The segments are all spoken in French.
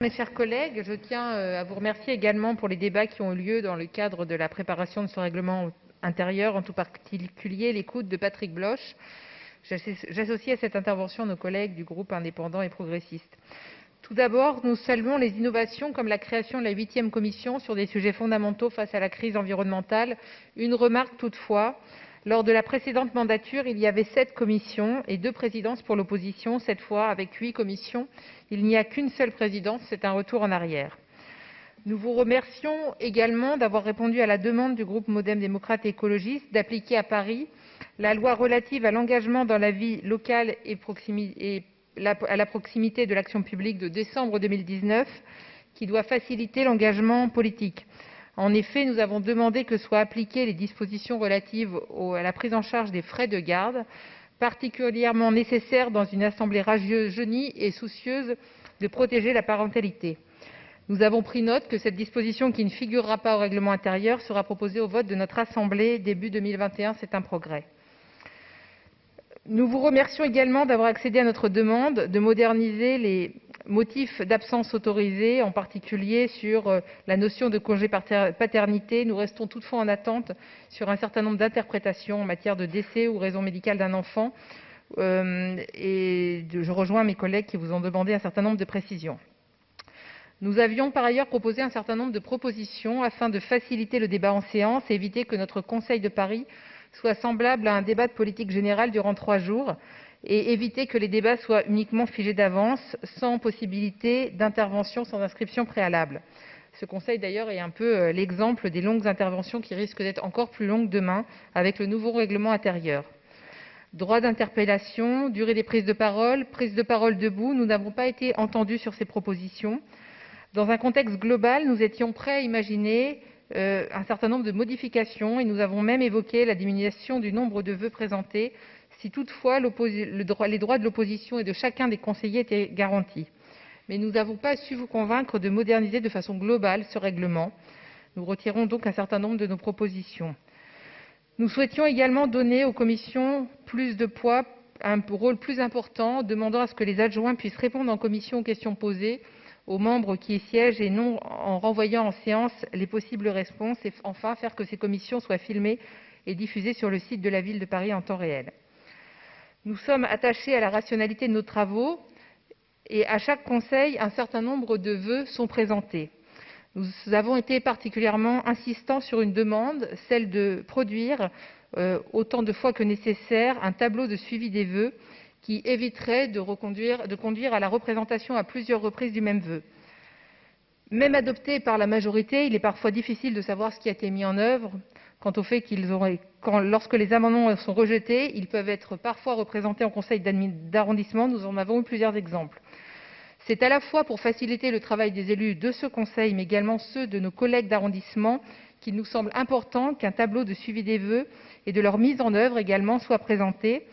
Mes chers collègues, je tiens à vous remercier également pour les débats qui ont eu lieu dans le cadre de la préparation de ce règlement intérieur, en tout particulier l'écoute de Patrick Bloche. J'associe à cette intervention nos collègues du groupe indépendant et progressiste. Tout d'abord, nous saluons les innovations comme la création de la 8e commission sur des sujets fondamentaux face à la crise environnementale. Une remarque toutefois. Lors de la précédente mandature, il y avait 7 commissions et 2 présidences pour l'opposition. Cette fois, avec 8 commissions, il n'y a qu'une seule présidence. C'est un retour en arrière. Nous vous remercions également d'avoir répondu à la demande du groupe Modem démocrates et écologistes d'appliquer à Paris la loi relative à l'engagement dans la vie locale et à la proximité de l'action publique de décembre 2019, qui doit faciliter l'engagement politique. En effet, nous avons demandé que soient appliquées les dispositions relatives à la prise en charge des frais de garde, particulièrement nécessaires dans une assemblée rajeunie et soucieuse de protéger la parentalité. Nous avons pris note que cette disposition, qui ne figurera pas au règlement intérieur, sera proposée au vote de notre Assemblée début 2021. C'est un progrès. Nous vous remercions également d'avoir accédé à notre demande de moderniser les motifs d'absence autorisés, en particulier sur la notion de congé paternité. Nous restons toutefois en attente sur un certain nombre d'interprétations en matière de décès ou raison médicale d'un enfant. Je rejoins mes collègues qui vous ont demandé un certain nombre de précisions. Nous avions par ailleurs proposé un certain nombre de propositions afin de faciliter le débat en séance et éviter que notre Conseil de Paris soit semblable à un débat de politique générale durant 3 jours, et éviter que les débats soient uniquement figés d'avance, sans possibilité d'intervention, sans inscription préalable. Ce conseil d'ailleurs est un peu l'exemple des longues interventions qui risquent d'être encore plus longues demain avec le nouveau règlement intérieur. Droit d'interpellation, durée des prises de parole debout, nous n'avons pas été entendus sur ces propositions. Dans un contexte global, nous étions prêts à imaginer un certain nombre de modifications et nous avons même évoqué la diminution du nombre de vœux présentés si toutefois les droits de l'opposition et de chacun des conseillers étaient garantis. Mais nous n'avons pas su vous convaincre de moderniser de façon globale ce règlement. Nous retirons donc un certain nombre de nos propositions. Nous souhaitions également donner aux commissions plus de poids, un rôle plus important, demandant à ce que les adjoints puissent répondre en commission aux questions posées aux membres qui y siègent et non en renvoyant en séance les possibles réponses, et enfin faire que ces commissions soient filmées et diffusées sur le site de la Ville de Paris en temps réel. Nous sommes attachés à la rationalité de nos travaux et à chaque conseil, un certain nombre de vœux sont présentés. Nous avons été particulièrement insistants sur une demande, celle de produire autant de fois que nécessaire un tableau de suivi des vœux qui éviterait de conduire à la représentation à plusieurs reprises du même vœu. Même adopté par la majorité, il est parfois difficile de savoir ce qui a été mis en œuvre, quant au fait lorsque les amendements sont rejetés, ils peuvent être parfois représentés en conseil d'arrondissement. Nous en avons eu plusieurs exemples. C'est à la fois pour faciliter le travail des élus de ce conseil, mais également ceux de nos collègues d'arrondissement, qu'il nous semble important qu'un tableau de suivi des vœux et de leur mise en œuvre également soit présenté.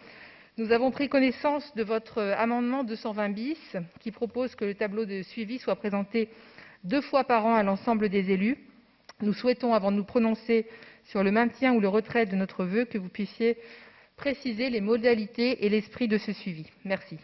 Nous avons pris connaissance de votre amendement 220 bis qui propose que le tableau de suivi soit présenté 2 fois par an à l'ensemble des élus. Nous souhaitons, avant de nous prononcer sur le maintien ou le retrait de notre vœu, que vous puissiez préciser les modalités et l'esprit de ce suivi. Merci.